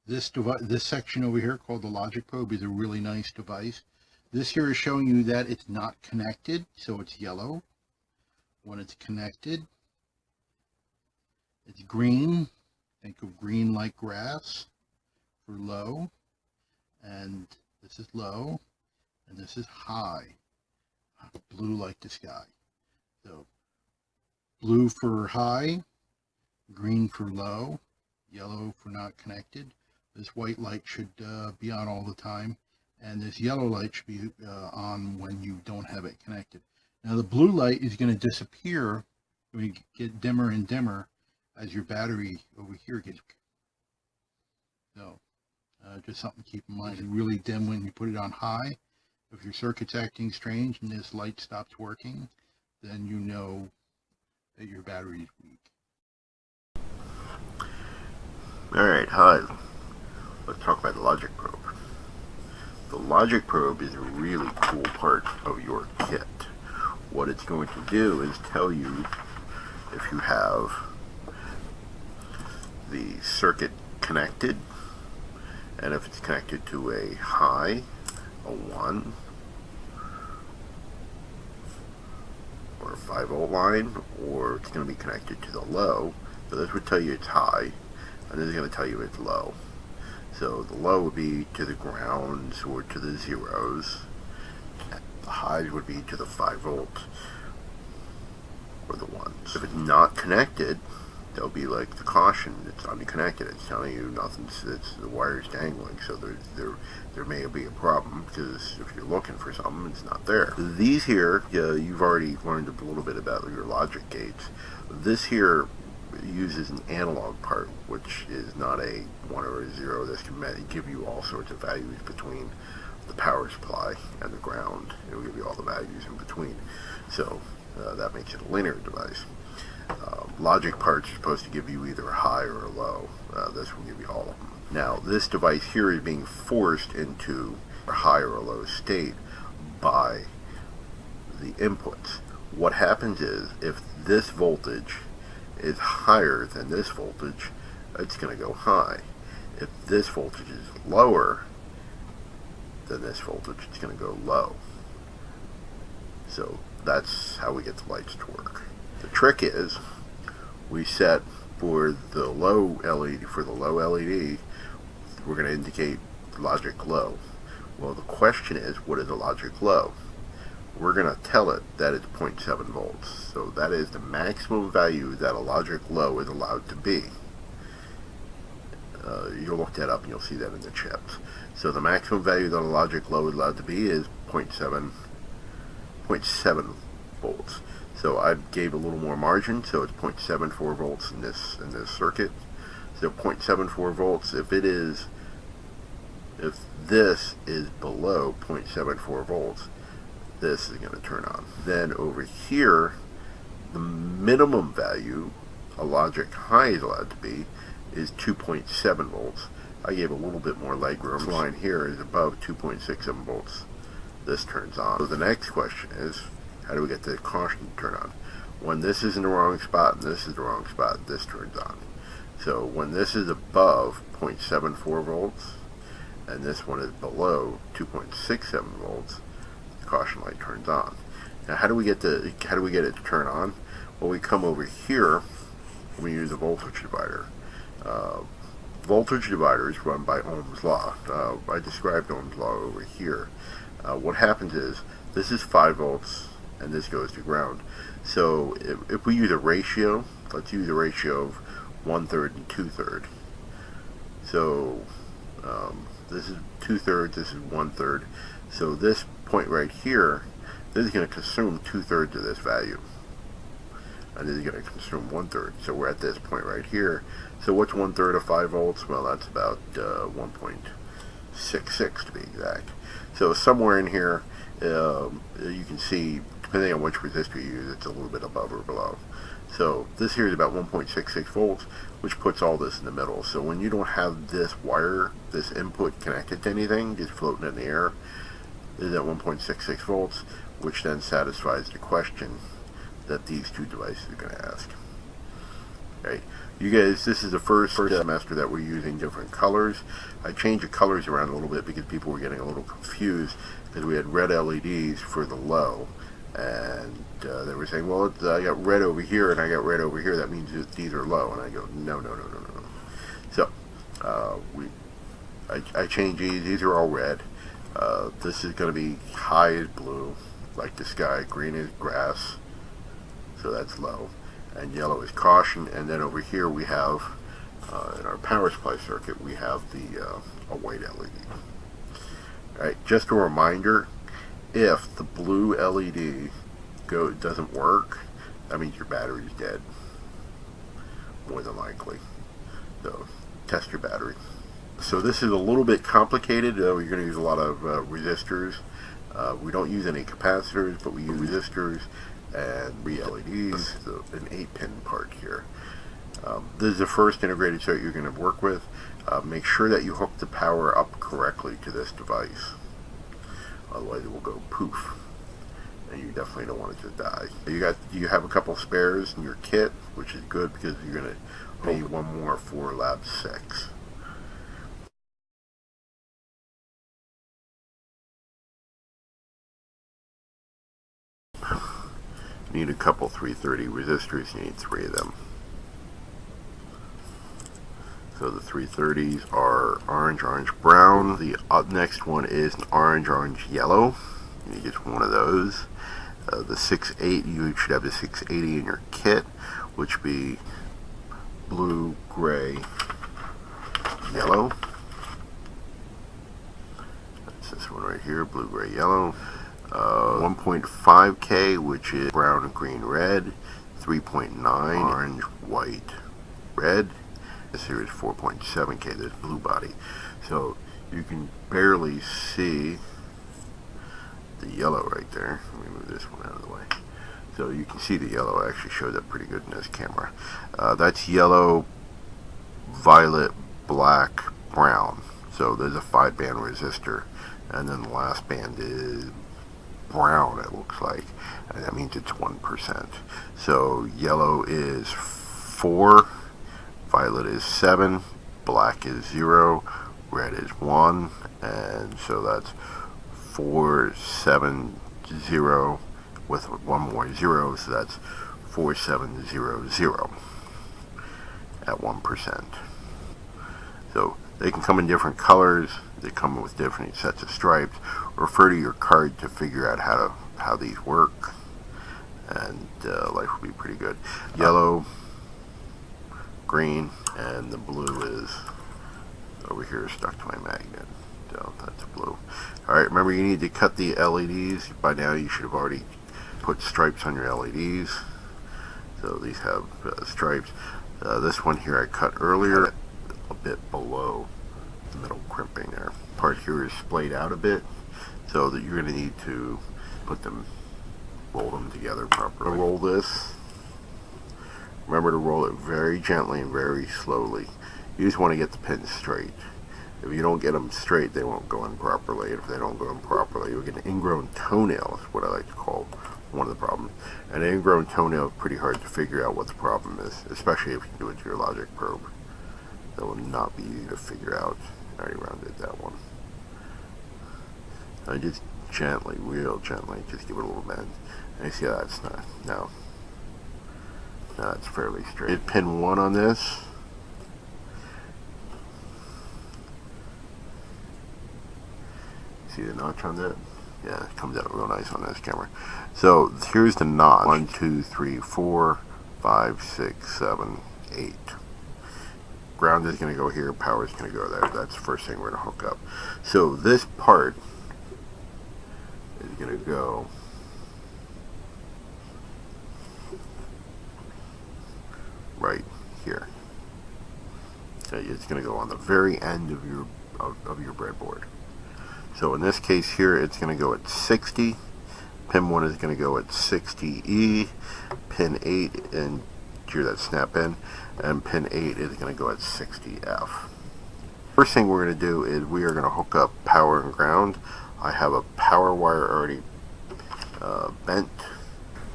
This section over here called the logic probe is a really nice device. This here is showing you that it's not connected, so it's yellow. When it's connected, it's green. Think of green like grass for low, and this is low, and this is high, blue like the sky. So blue for high, green for low, yellow for not connected. This white light should be on all the time, and this yellow light should be on when you don't have it connected. Now the blue light is going to disappear when you get dimmer and dimmer as your battery over here gets. So just something to keep in mind. It's really dim when you put it on high. If your circuit's acting strange and this light stops working, then you know that your battery is weak. Alright, hi. Let's talk about the logic probe. The logic probe is a really cool part of your kit. What it's going to do is tell you if you have the circuit connected, and if it's connected to a high, a 1, or a 5-volt line, or it's going to be connected to the low. So this would tell you it's high, and this is going to tell you it's low. So the low would be to the grounds or to the zeros. The highs would be to the 5 volt or the 1s. If it's not connected, there'll be like the caution. It's unconnected. It's telling you nothing's. It's the wire's dangling. So there may be a problem, because if you're looking for something, it's not there. These here, you've already learned a little bit about your logic gates. This here uses an analog part, which is not a 1 or a 0. This can give you all sorts of values between the power supply and the ground. It will give you all the values in between. So that makes it a linear device. Logic parts are supposed to give you either a high or a low. This will give you all of them. Now, this device here is being forced into a high or a low state by the inputs. What happens is, if this voltage is higher than this voltage, it's going to go high. If this voltage is lower than this voltage, it's going to go low. So that's how we get the lights to work. The trick is, we set for the low LED, we're going to indicate logic low. Well, the question is, what is a logic low? We're going to tell it that it's 0.7 volts. So that is the maximum value that a logic low is allowed to be. You'll look that up and you'll see that in the chips. So the maximum value that a logic low is allowed to be is 0.7 volts. So I gave a little more margin, so it's 0.74 volts in this circuit. So 0.74 volts. If this is below 0.74 volts, this is going to turn on. Then over here, the minimum value a logic high is allowed to be is 2.7 volts. I gave a little bit more leg room. This line here is above 2.67 volts. This turns on. So the next question is, how do we get the caution to turn on? When this is in the wrong spot and this is the wrong spot, this turns on. So when this is above 0.74 volts and this one is below 2.67 volts, the caution light turns on. Now, how do we get it to turn on? Well, we come over here and we use a voltage divider. Voltage dividers run by Ohm's law. I described Ohm's law over here. What happens is, this is 5 volts and this goes to ground. So if we use a ratio, let's use a ratio of 1/3 and 2/3. So this is 2/3, this is 1/3. So this point right here, this is going to consume 2/3 of this value, and this is going to consume 1/3. So we're at this point right here. So what's 1/3 of 5 volts? Well, that's about 1.66 to be exact. So somewhere in here, you can see, depending on which resistor you use, it's a little bit above or below. So this here is about 1.66 volts, which puts all this in the middle. So when you don't have this wire, this input connected to anything, just floating in the air, is at 1.66 volts, which then satisfies the question that these two devices are going to ask. Okay, you guys, this is the first semester that we're using different colors. I changed the colors around a little bit because people were getting a little confused because we had red LEDs for the low, and they were saying, well, I got red over here and I got red over here, that means that these are low. And I go, no, no, no, no, no, no. So I changed these are all red. This is going to be high is blue, like the sky, green is grass, so that's low, and yellow is caution. And then over here we have, in our power supply circuit, we have a white LED. Alright, just a reminder, if the blue LED doesn't work, that means your battery is dead, more than likely. So test your battery. So this is a little bit complicated. We're going to use a lot of resistors. We don't use any capacitors, but we use resistors and LEDs. So an 8-pin part here. This is the first integrated circuit you're going to work with. Make sure that you hook the power up correctly to this device. Otherwise it will go poof. And you definitely don't want it to die. You have a couple spares in your kit, which is good because you're going to need one more for lab 6. You need a couple 330 resistors, you need 3 of them. So the 330s are orange, orange, brown. The next one is an orange, orange, yellow. You need just one of those. The 6.8, you should have the 680 in your kit, which would be blue, gray, yellow. That's this one right here, blue, gray, yellow. 1.5K, which is brown, green, red. 3.9, orange, white, red. This here is 4.7K, this blue body. So you can barely see the yellow right there. Let me move this one out of the way. So you can see the yellow actually shows up pretty good in this camera. That's yellow, violet, black, brown. So there's a 5-band resistor. And then the last band is brown, it looks like, and that means it's 1%. So yellow is 4, violet is 7, black is 0, red is 1, and so that's 4, 7, 0 with one more 0, so that's 4, 7, 0, 0 at 1%. So they can come in different colors. They come with different sets of stripes. Refer to your card to figure out how these work, and life will be pretty good. Yellow, green, and the blue is over here stuck to my magnet. So that's blue. Alright, remember you need to cut the LEDs. By now you should have already put stripes on your LEDs. So these have stripes. This one here I cut earlier, a bit below the middle crimping there. Part here is splayed out a bit, so that you're going to need to roll them together properly. Roll this. Remember to roll it very gently and very slowly. You just want to get the pins straight. If you don't get them straight, they won't go in properly. And if they don't go in properly, you'll get an ingrown toenail, is what I like to call one of the problems. An ingrown toenail is pretty hard to figure out what the problem is, especially if you do it to your logic probe. That will not be easy to figure out. I already rounded that one. I just gently, real gently, just give it a little bend. And you see how that's not, no. Now it's fairly straight. Hit pin 1 on this. See the notch on that? Yeah, it comes out real nice on this camera. So here's the notch. 1, 2, 3, 4, 5, 6, 7, 8. Ground is going to go here, power is going to go there. That's the first thing we're going to hook up. So this part is going to go right here. So it's going to go on the very end of your breadboard. So in this case here, it's going to go at 60. Pin 1 is going to go at 60E. Pin 8, and hear that snap in, and pin 8 is going to go at 60F. First thing we're going to do is we are going to hook up power and ground. I have a power wire already bent.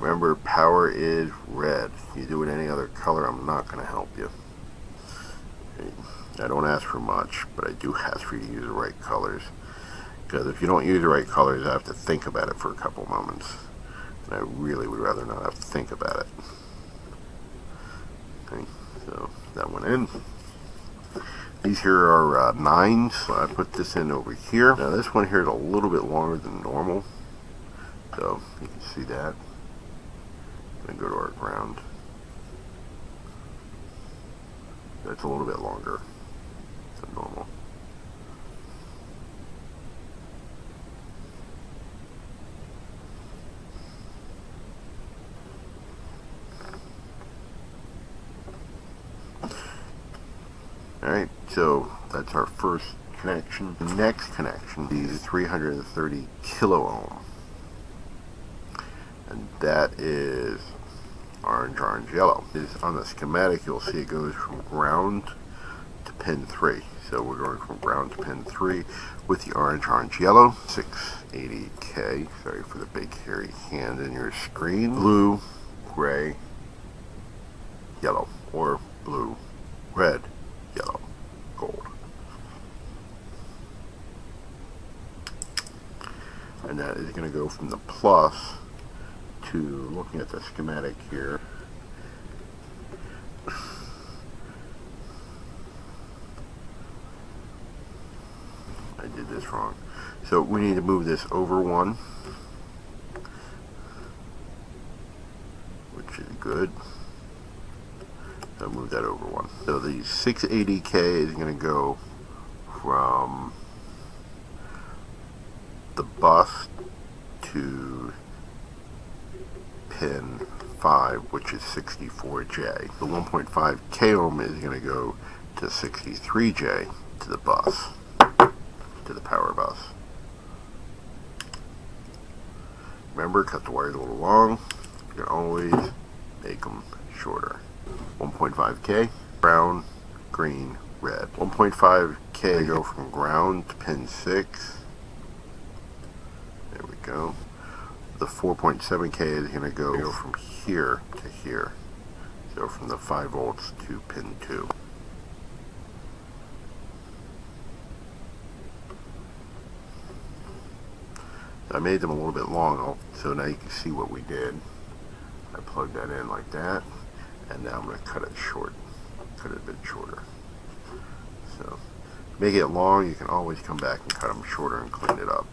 Remember, power is red. You do it any other color, I'm not going to help you. I don't ask for much, but I do ask for you to use the right colors. Because if you don't use the right colors, I have to think about it for a couple moments. And I really would rather not have to think about it. Okay, so that went in. These here are 9s, so I put this in over here. Now this one here is a little bit longer than normal. So you can see that. And go to our ground. That's a little bit longer than normal. Alright, so that's our first connection. The next connection is 330 kilo ohm. And that is orange, yellow. On the schematic, you'll see it goes from ground to pin 3. So we're going from ground to pin 3 with the orange, yellow. 680K. Sorry for the big hairy hand in your screen. Blue, gray, yellow. Or blue, red, yellow, gold. And that is going to go from the plus to, looking at the schematic here, I did this wrong. So we need to move this over 1, which is good. So move that over 1. So the 680K is going to go from the bus to pin 5, which is 64J. The 1.5 K ohm is going to go to 63J to the bus, to the power bus. Remember, cut the wires a little long. You can always make them shorter. 1.5K, brown, green, red. 1.5K go from ground to pin 6. There we go. The 4.7K is going to go from here to here. So from the 5 volts to pin 2. I made them a little bit long, so now you can see what we did. I plugged that in like that, and now I'm going to cut it short. Cut it a bit shorter. So, make it long, you can always come back and cut them shorter and clean it up.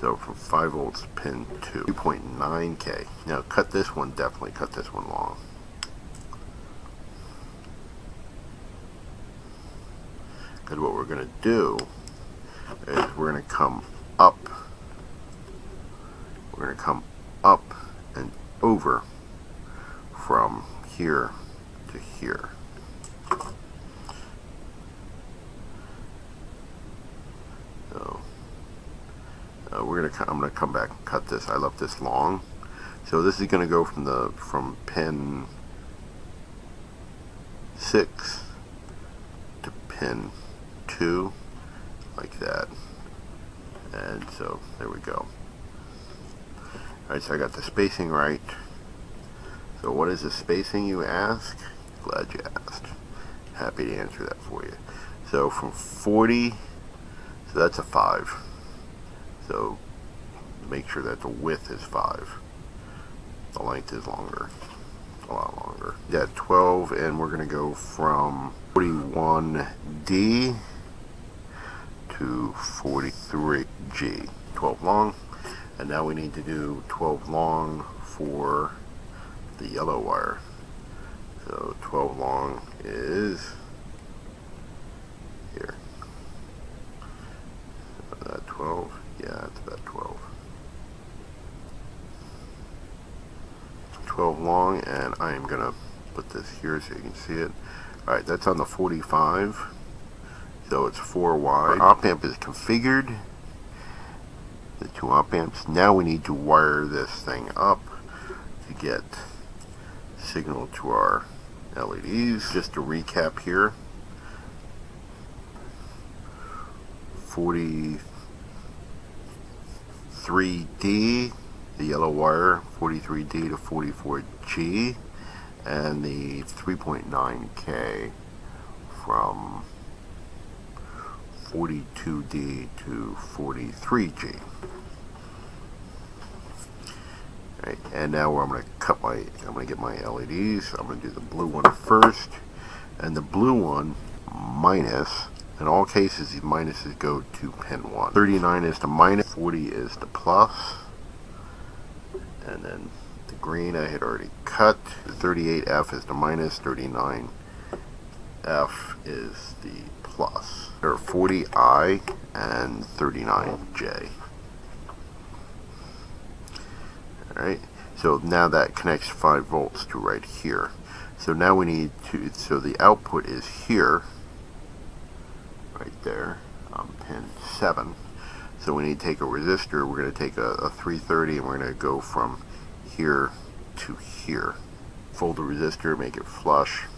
So from 5 volts to pin 2, 2.9K. Now cut this one, definitely cut this one long. Because what we're going to do is we're going to come up. We're going to come up and over from here to here. So I'm going to come back and cut this. I left this long. So this is going to go from pin 6 to pin 2, like that. And so there we go. Alright, so I got the spacing right. So what is the spacing, you ask? Glad you asked. Happy to answer that for you. So from 40, so that's a 5. So make sure that the width is 5. The length is longer, a lot longer. Yeah, 12, and we're going to go from 41D to 43G. 12 long, and now we need to do 12 long for the yellow wire. So 12 long is here. That 12, yeah, it's about 12. 12 long, and I am gonna put this here so you can see it. Alright, that's on the 45, so it's 4 wide. Our op amp is configured, the 2 op amps. Now we need to wire this thing up to get signal to our LEDs. Just to recap here, 43D, the yellow wire, 43D to 44G, and the 3.9K from 42D to 43G. Right, and now I'm going to get my LEDs. I'm going to do the blue one first, and the blue one minus. In all cases, these minuses go to pin 1. 39 is the minus, 40 is the plus, and then the green I had already cut. The 38F is the minus, 39F is the plus. There are 40I and 39J. Alright, so now that connects 5 volts to right here. So now we need to, so the output is here, right there, pin 7. So we need to take a resistor. We're going to take a 330 and we're going to go from here to here. Fold the resistor, make it flush.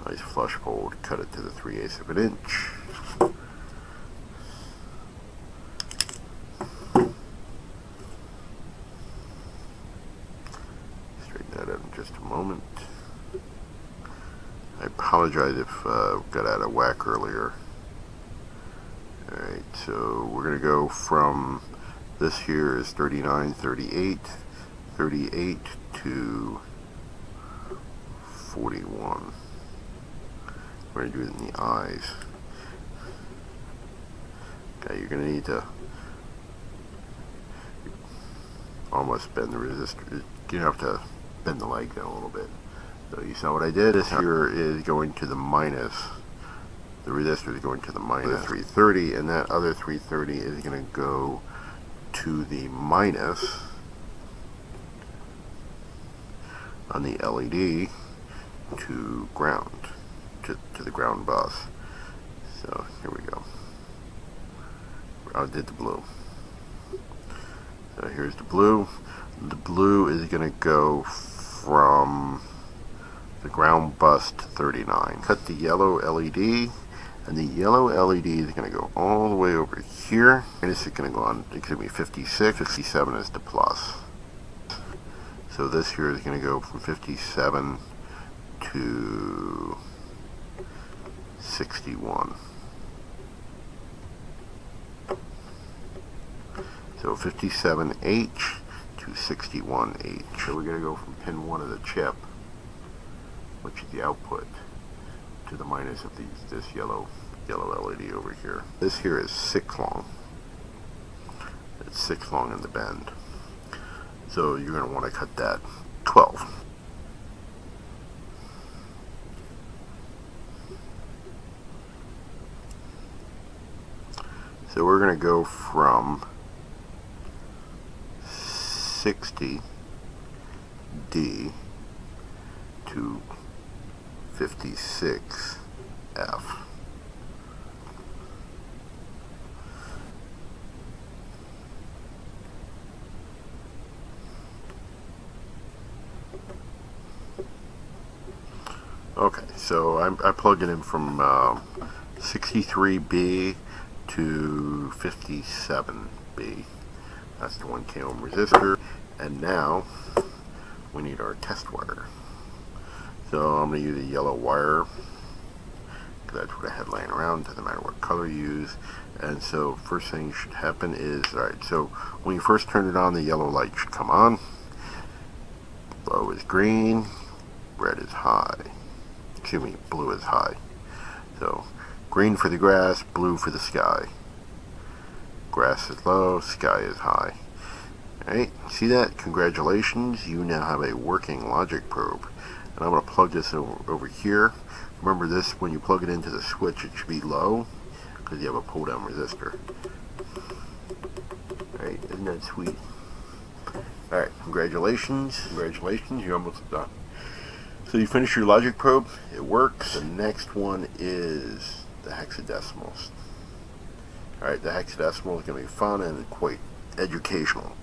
Nice flush fold, cut it to the 3/8 of an inch. Straighten that out in just a moment. I apologize if got out of whack earlier. Alright, so we're going to go from, this here is 39, 38, 38 to 41. We're going to do it in the eyes. Okay, you're going to need to almost bend the resistor. You have to bend the leg down a little bit. So you saw what I did. This here is going to the minus. The resistor is going to the minus 330, and that other 330 is going to go to the minus on the LED to ground, to the ground bus. So here we go. I did the blue. So here's the blue. The blue is going to go from the ground bus to 39. Cut the yellow LED, and the yellow LED is going to go all the way over here, and it's going to go on. It's going to be 56. 57 is the plus. So this here is going to go from 57 to 61. So 57H to 61H. So we're going to go from pin 1 of the chip, which is the output, to the minus of this yellow LED over here. This here is 6 long. It's 6 long in the bend. So you're going to want to cut that 12. So we're going to go from 60D to 56F. Okay, so I plugged it in from 63B to 57B. That's the 1K ohm resistor. And now we need our test wire. So I'm going to use a yellow wire, because that's what I had laying around. Doesn't matter what color you use. And so first thing should happen is, alright, so when you first turn it on, the yellow light should come on. Low is green, red is high. Excuse me, blue is high. So green for the grass, blue for the sky. Grass is low, sky is high. Alright, see that? Congratulations, you now have a working logic probe. And I'm going to plug this over here. Remember this, when you plug it into the switch, it should be low, because you have a pull down resistor. Alright, isn't that sweet? Alright, congratulations, you're almost done. So you finish your logic probe, it works. The next one is the hexadecimals. Alright, the hexadecimal is going to be fun and quite educational.